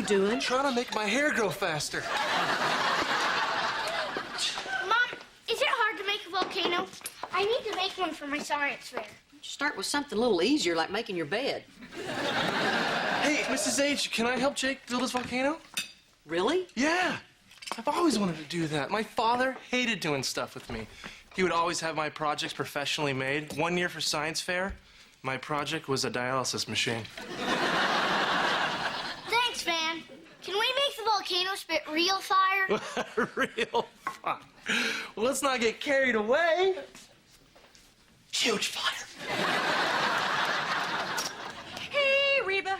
doing? Trying to make my hair grow faster. Mom, is it hard to make a volcano? I need to make one for my science fair. Start with something a little easier, like making your bed. Hey, Mrs. H, can I help Jake build his volcano? Really? Yeah. I've always wanted to do that. My father hated doing stuff with me. He would always have my projects professionally made. One year for science fair, my project was a dialysis machine. Thanks, Van. Can we make the volcano spit real fire? Real fire. Well, let's not get carried away. Huge fire. Hey, Reba.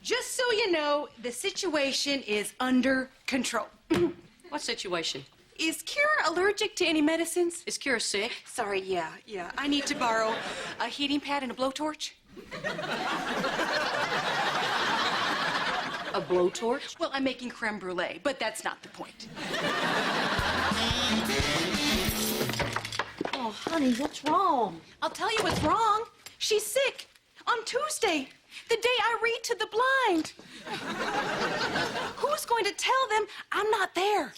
Just so you know, the situation is under control. What situation? Is Kira allergic to any medicines? Is Kira sick? Sorry, yeah. I need to borrow a heating pad and a blowtorch. A blowtorch? Well, I'm making creme brulee, but that's not the point. Oh, honey, what's wrong? I'll tell you what's wrong. She's sick. On Tuesday, the day I read to the blind. Who's going to tell them I'm not there?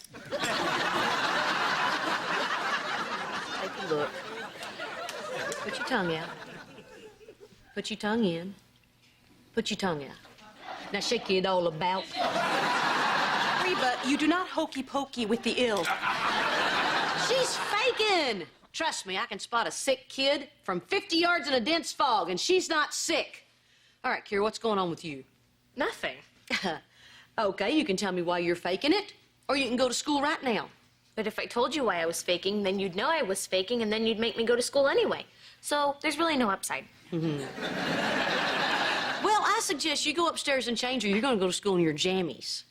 Take a look. Put your tongue out. Put your tongue in. Put your tongue out. Now shake it all about. Reba, you do not hokey pokey with the ill. She's faking. Trust me, I can spot a sick kid from 50 yards in a dense fog, and she's not sick. All right, Kira, what's going on with you? Nothing. Okay, you can tell me why you're faking it, or you can go to school right now. But if I told you why I was faking, then you'd know I was faking, and then you'd make me go to school anyway. So there's really no upside. Well, I suggest you go upstairs and change, or you're going to go to school in your jammies.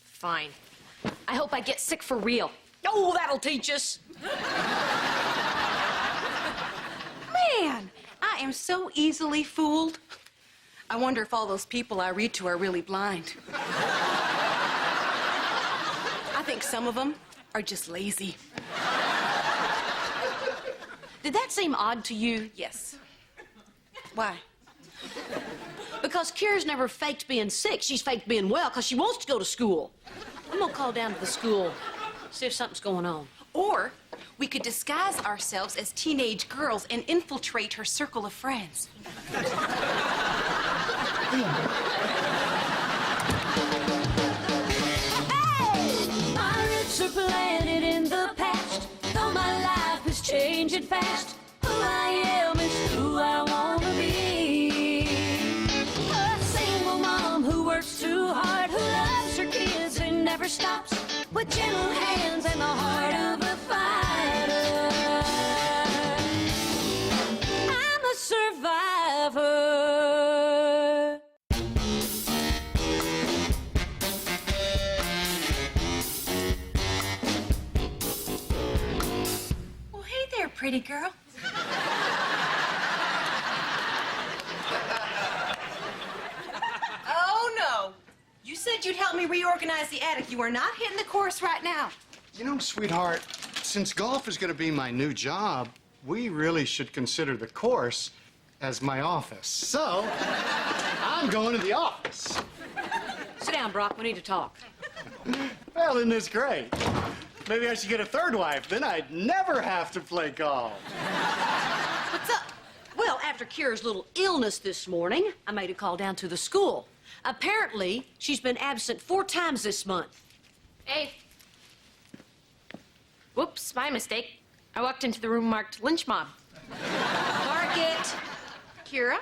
Fine. I hope I get sick for real. Oh, that'll teach us. Man, I am so easily fooled. I wonder if all those people I read to are really blind. I think some of them are just lazy. Did that seem odd to you? Yes. Why? Because Kira's never faked being sick. She's faked being well because she wants to go to school. I'm going to call down to the school, see if something's going on. Or we could disguise ourselves as teenage girls and infiltrate her circle of friends. My roots are planted in the past, though my life is changing fast. Who I am is who I want to be. A single mom who works too hard, who loves her kids and never stops, with gentle hands and the heart of a fighter. I'm a survivor. Well, hey there, pretty girl. Oh, no. You said you'd help me reorganize the attic. You are not hitting the course right now. You know, sweetheart, since golf is going to be my new job, we really should consider the course as my office. So, I'm going to the office. Sit down, Brock. We need to talk. Well, isn't this great? Maybe I should get a third wife. Then I'd never have to play golf. What's up? Well, after Kira's little illness this morning, I made a call down to the school. Apparently, she's been absent 4 times this month. Hey. Whoops, my mistake. I walked into the room marked lynch mob. Mark it. Kira,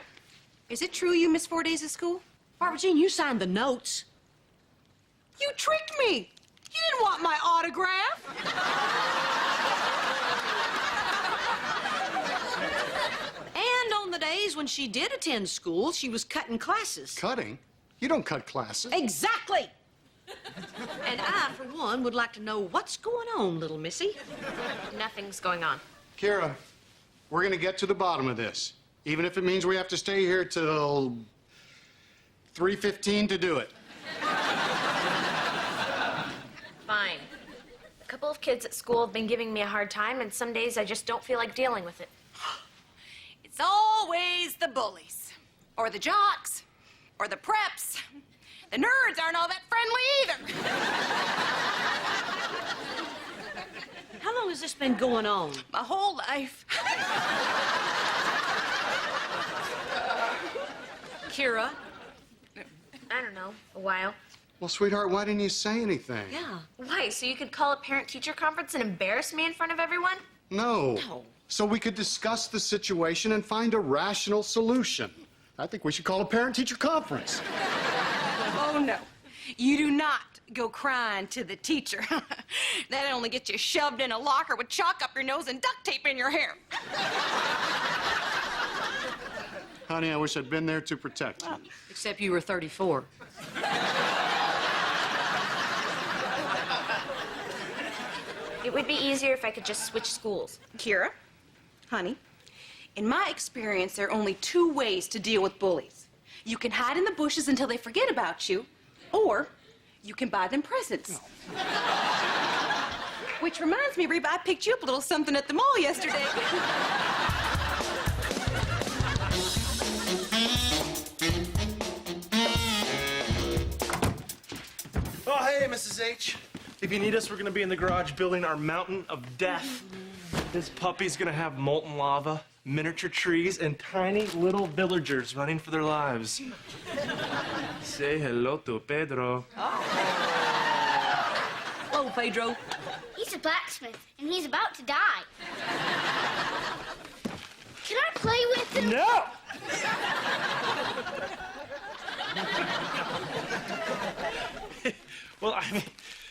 is it true you missed 4 days of school? Barbara Jean, you signed the notes. You tricked me. You didn't want my autograph. And on the days when she did attend school, she was cutting classes. Cutting? You don't cut classes. Exactly. And I, for one, would like to know what's going on, little missy. Nothing's going on. Kira, we're going to get to the bottom of this, even if it means we have to stay here till 3:15 to do it. Fine. A couple of kids at school have been giving me a hard time, and some days I just don't feel like dealing with it. It's always the bullies, or the jocks, or the preps. The nerds aren't all that friendly either. How long has this been going on? My whole life. Kira? I don't know, a while. Well, sweetheart, why didn't you say anything? Yeah. Why, so you could call a parent-teacher conference and embarrass me in front of everyone? No. So we could discuss the situation and find a rational solution. I think we should call a parent-teacher conference. Oh, no. You do not go crying to the teacher. That only gets you shoved in a locker with chalk up your nose and duct tape in your hair. Honey, I wish I'd been there to protect you. Except you were 34. It would be easier if I could just switch schools. Kira, honey, in my experience, there are only two ways to deal with bullies. You can hide in the bushes until they forget about you, or you can buy them presents. Which reminds me, Reba, I picked you up a little something at the mall yesterday. Oh, hey, Mrs. H. If you need us, we're gonna be in the garage building our mountain of death. This puppy's gonna have molten lava, miniature trees, and tiny little villagers running for their lives. Say hello to Pedro. Hello, Pedro. He's a blacksmith, and he's about to die. Can I play with him? No! Well, I mean,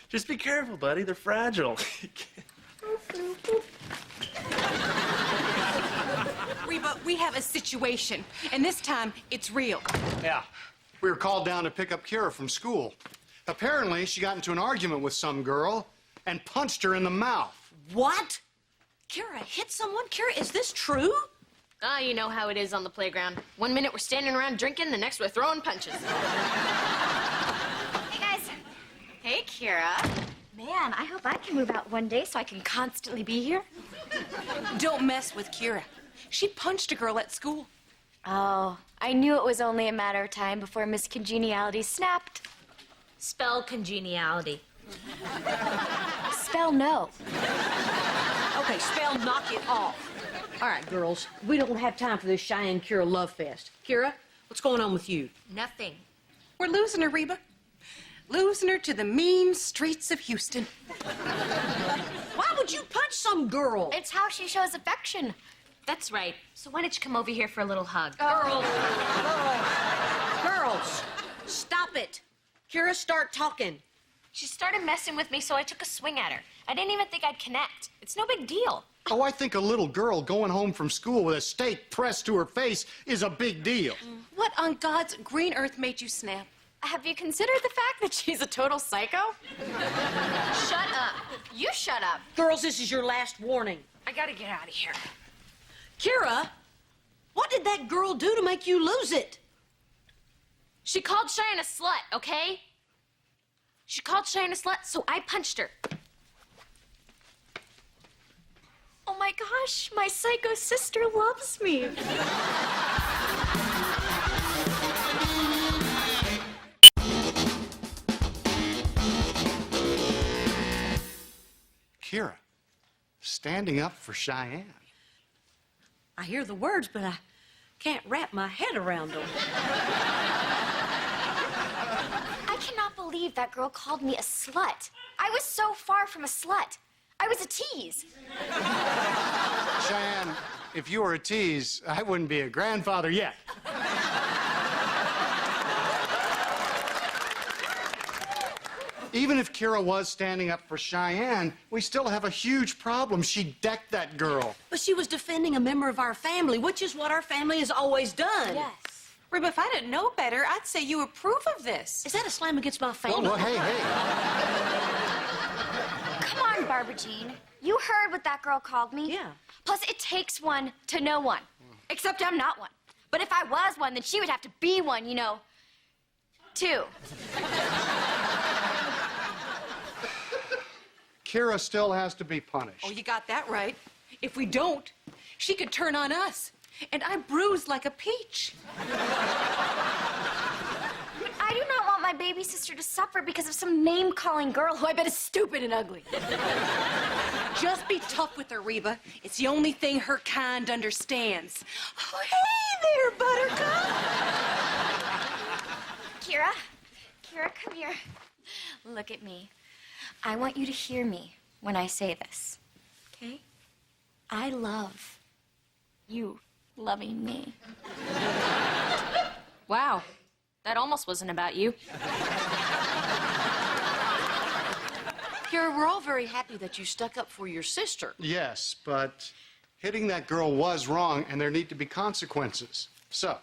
just be careful, buddy. They're fragile. Reba, we have a situation, and this time it's real. Yeah. We were called down to pick up Kira from school. Apparently, she got into an argument with some girl and punched her in the mouth. What? Kira hit someone? Kira, is this true? Ah, you know how it is on the playground. 1 minute we're standing around drinking, the next we're throwing punches. Hey, guys. Hey, Kira. Man, I hope I can move out one day so I can constantly be here. Don't mess with Kira. She punched a girl at school. Oh, I knew it was only a matter of time before Miss Congeniality snapped. Spell congeniality. Spell no. Okay, spell knock it off. All right, girls, we don't have time for this Cheyenne Kira love fest. Kira, what's going on with you? Nothing. We're losing her, Reba. Losing her to the mean streets of Houston. Why would you punch some girl? It's how she shows affection. That's right. So why don't you come over here for a little hug? Girls, stop it. Kira, start talking. She started messing with me, so I took a swing at her. I didn't even think I'd connect. It's no big deal. Oh, I think a little girl going home from school with a steak pressed to her face is a big deal. What on God's green earth made you snap? Have you considered the fact that she's a total psycho? Shut up. You shut up. Girls, this is your last warning. I gotta get out of here. Kira, what did that girl do to make you lose it? She called Cheyenne a slut, okay? She called Cheyenne a slut, so I punched her. Oh my gosh, my psycho sister loves me. Kira, standing up for Cheyenne. I hear the words, but I can't wrap my head around them. I cannot believe that girl called me a slut. I was so far from a slut. I was a tease. Cheyenne, if you were a tease, I wouldn't be a grandfather yet. Even if Kira was standing up for Cheyenne, we still have a huge problem. She decked that girl. But she was defending a member of our family, which is what our family has always done. Yes. Reba, if I didn't know better, I'd say you approve of this. Is that a slam against my family? Well, hey. Come on, Barbara Jean. You heard what that girl called me? Yeah. Plus, it takes one to know one. Except I'm not one. But if I was one, then she would have to be one, you know, too. Kira still has to be punished. Oh, you got that right. If we don't, she could turn on us. And I'm bruised like a peach. But I do not want my baby sister to suffer because of some name-calling girl who I bet is stupid and ugly. Just be tough with her, Reba. It's the only thing her kind understands. Oh, hey there, Buttercup. Kira, come here. Look at me. I want you to hear me when I say this, okay? I love you loving me. Wow, that almost wasn't about you. Kira, we're all very happy that you stuck up for your sister. Yes, but hitting that girl was wrong, and there need to be consequences. So,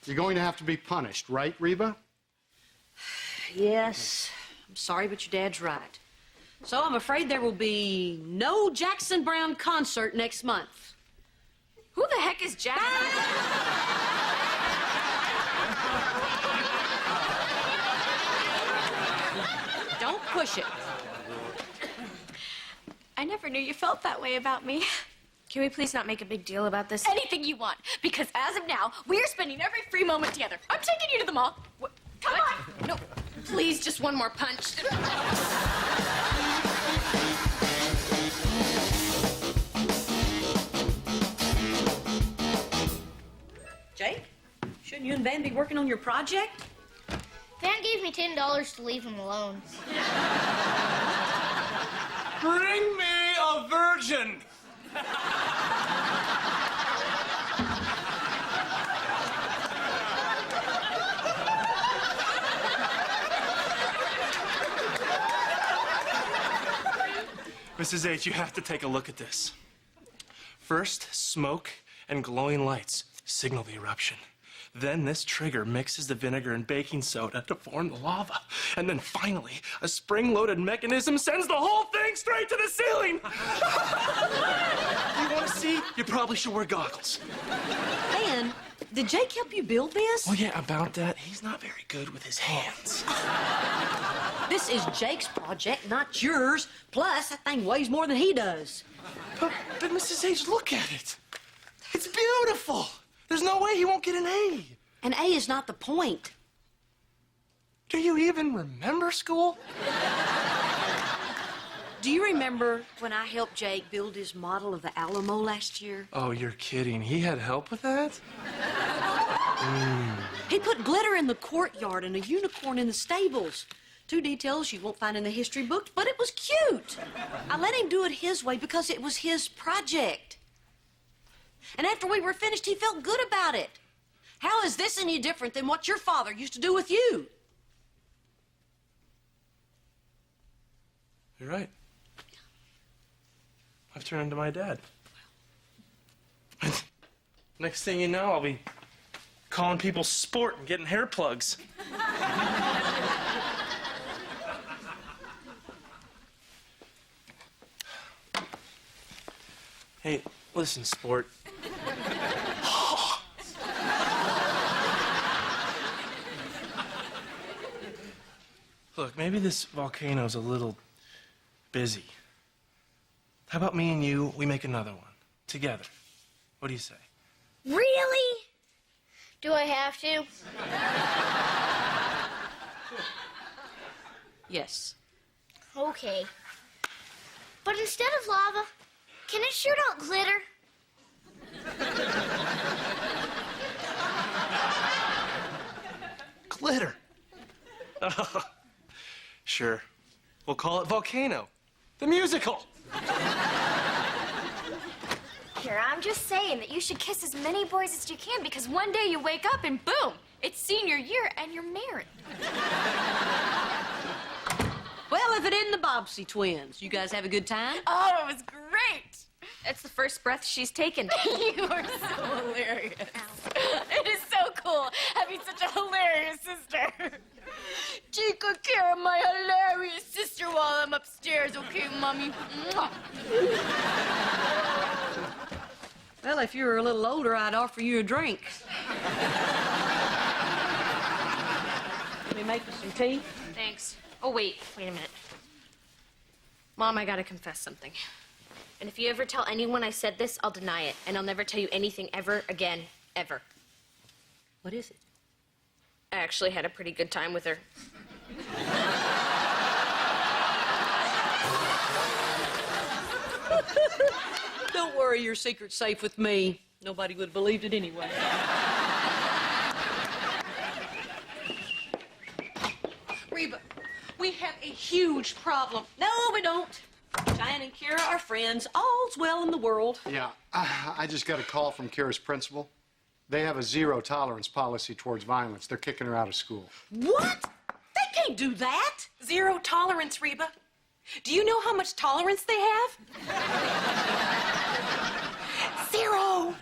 you're going to have to be punished, right, Reba? Yes, I'm sorry, but your dad's right. So I'm afraid there will be no Jackson Browne concert next month. Who the heck is Jack? Don't push it. I never knew you felt that way about me. Can we please not make a big deal about this? Anything you want, because as of now, we're spending every free moment together. I'm taking you to the mall. Come on. No, please, just one more punch. Jake, shouldn't you and Van be working on your project? Van gave me $10 to leave him alone. Bring me a virgin! Mrs. H, you have to take a look at this. First, smoke and glowing lights signal the eruption. Then this trigger mixes the vinegar and baking soda to form the lava. And then finally, a spring-loaded mechanism sends the whole thing straight to the ceiling! You want to see? You probably should wear goggles. Van, did Jake help you build this? Well, yeah, about that, he's not very good with his hands. This is Jake's project, not yours. Plus, that thing weighs more than he does. But Mrs. H, look at it. It's beautiful. There's no way he won't get an A. An A is not the point. Do you even remember school? Do you remember when I helped Jake build his model of the Alamo last year? Oh, you're kidding. He had help with that? He put glitter in the courtyard and a unicorn in the stables. 2 details you won't find in the history books, but it was cute. I let him do it his way because it was his project. And after we were finished, he felt good about it. How is this any different than what your father used to do with you? You're right. I've turned into my dad. Next thing you know, I'll be calling people sport and getting hair plugs. Hey, listen, sport. Look, maybe this volcano's a little busy. How about me and you, we make another one, together? What do you say? Really? Do I have to? Yes. Okay. But instead of lava, can it shoot out glitter? Glitter. Sure. We'll call it Volcano, the musical. Here, I'm just saying that you should kiss as many boys as you can because one day you wake up and boom, it's senior year and you're married. Well, if it isn't the Bobbsey twins, you guys have a good time? Oh, it was great. That's the first breath she's taken. You are so hilarious. It is so cool having such a hilarious sister. Take good care of my hilarious sister while I'm upstairs, okay, Mommy? Well, if you were a little older, I'd offer you a drink. Let me make you some tea. Thanks. Oh, wait a minute. Mom, I gotta confess something. And if you ever tell anyone I said this, I'll deny it. And I'll never tell you anything ever again, ever. What is it? I actually had a pretty good time with her. Don't worry, your secret's safe with me. Nobody would have believed it anyway. Reba, we have a huge problem. No, we don't. Cheyenne and Kira are friends. All's well in the world. Yeah, I just got a call from Kira's principal. They have a zero-tolerance policy towards violence. They're kicking her out of school. What? They can't do that. Zero tolerance, Reba. Do you know how much tolerance they have? Zero.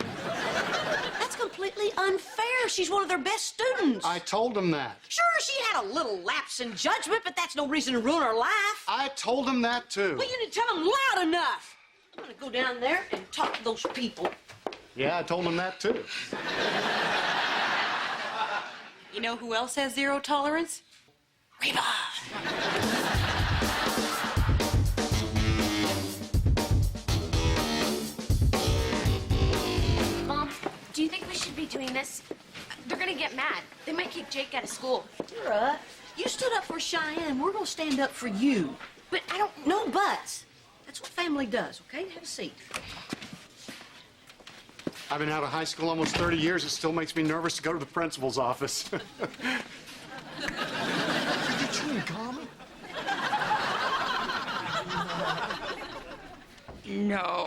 That's completely unfair. She's one of their best students. I told them that. Sure, she had a little lapse in judgment, but that's no reason to ruin her life. I told them that, too. Well, you didn't tell them loud enough. I'm gonna go down there and talk to those people. Yeah, I told them that, too. You know who else has zero tolerance? Reba. Mom, do you think we should be doing this? They're gonna get mad. They might kick Jake out of school. Kira, you stood up for Cheyenne. We're gonna stand up for you. But I don't... No buts. That's what family does, okay? Have a seat. I've been out of high school almost 30 years. It still makes me nervous to go to the principal's office. Did you chewing gum? No.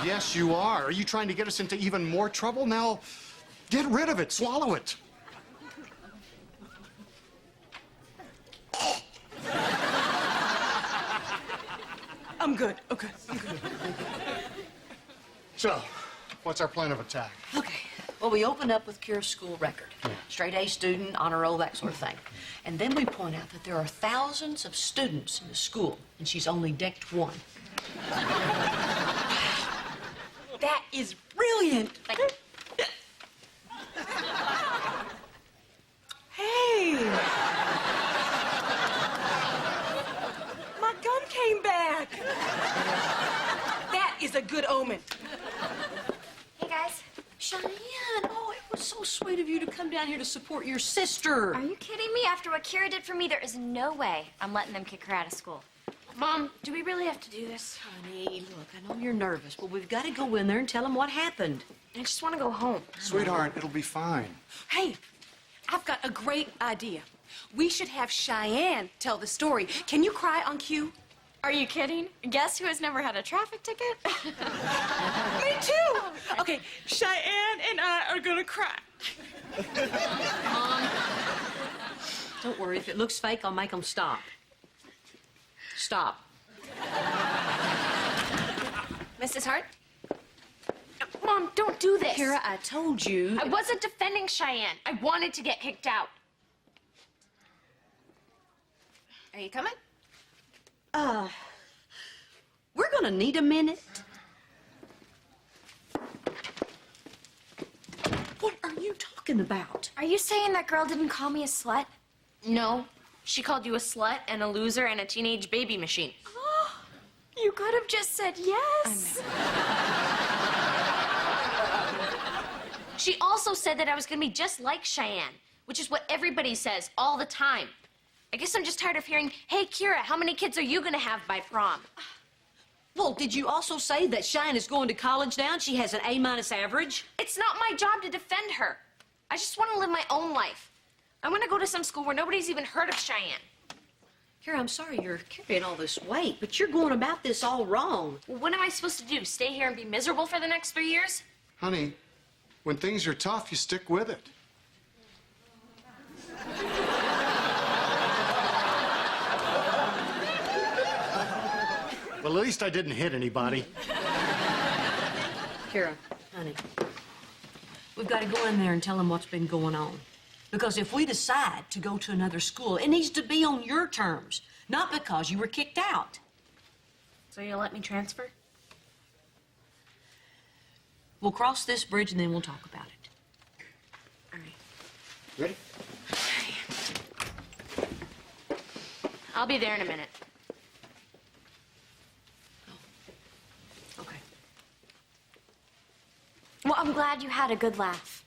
Yes, you are. Are you trying to get us into even more trouble? Now, get rid of it. Swallow it. I'm good. Okay, I'm good. So, what's our plan of attack? Okay. Well, we open up with Kira's school record. Straight A student, honor roll, that sort of thing. And then we point out that there are thousands of students in the school, and she's only decked one. That is brilliant. Hey. My gum came back. That is a good omen. Hey, guys. Cheyenne, oh, it was so sweet of you to come down here to support your sister. Are you kidding me? After what Kira did for me, there is no way I'm letting them kick her out of school. Mom, do we really have to do this? Honey, look, I know you're nervous, but we've got to go in there and tell them what happened. I just want to go home. Sweetheart, it'll be fine. Hey, I've got a great idea. We should have Cheyenne tell the story. Can you cry on cue? Are you kidding? Guess who has never had a traffic ticket? Me too. Okay, Cheyenne and I are gonna cry. Don't worry, if it looks fake, I'll make them stop. Stop. Mrs. Hart? Mom, don't do this. Kira, I told you. I wasn't defending Cheyenne. I wanted to get kicked out. Are you coming? We're gonna need a minute. What are you talking about? Are you saying that girl didn't call me a slut? No. She called you a slut and a loser and a teenage baby machine. Oh, you could have just said yes. She also said that I was gonna be just like Cheyenne, which is what everybody says all the time. I guess I'm just tired of hearing, hey, Kira, how many kids are you gonna have by prom? Well, did you also say that Cheyenne is going to college now and she has an A- average? It's not my job to defend her. I just want to live my own life. I want to go to some school where nobody's even heard of Cheyenne. Kira, I'm sorry you're carrying all this weight, but you're going about this all wrong. Well, what am I supposed to do? Stay here and be miserable for the next 3 years? Honey, when things are tough, you stick with it. Well, at least I didn't hit anybody. Kira, honey, we've got to go in there and tell them what's been going on. Because if we decide to go to another school, it needs to be on your terms, not because you were kicked out. So you'll let me transfer? We'll cross this bridge and then we'll talk about it. All right. Ready? I'll be there in a minute. Okay. Well, I'm glad you had a good laugh.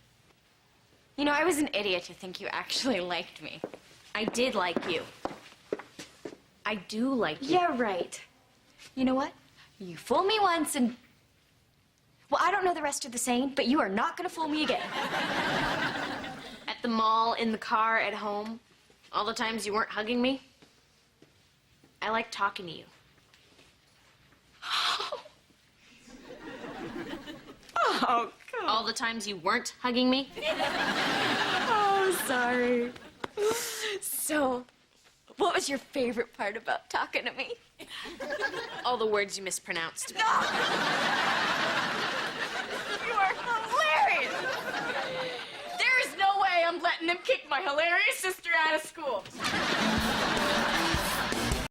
You know, I was an idiot to think you actually liked me. I did like you. I do like you. Yeah, right. You know what? You fool me once and... Well, I don't know the rest of the saying, but you are not gonna fool me again. At the mall, in the car, at home, all the times you weren't hugging me. I like talking to you. Oh, God. All the times you weren't hugging me. Oh, sorry. So, what was your favorite part about talking to me? All the words you mispronounced. You are hilarious! There is no way I'm letting them kick my hilarious sister out of school.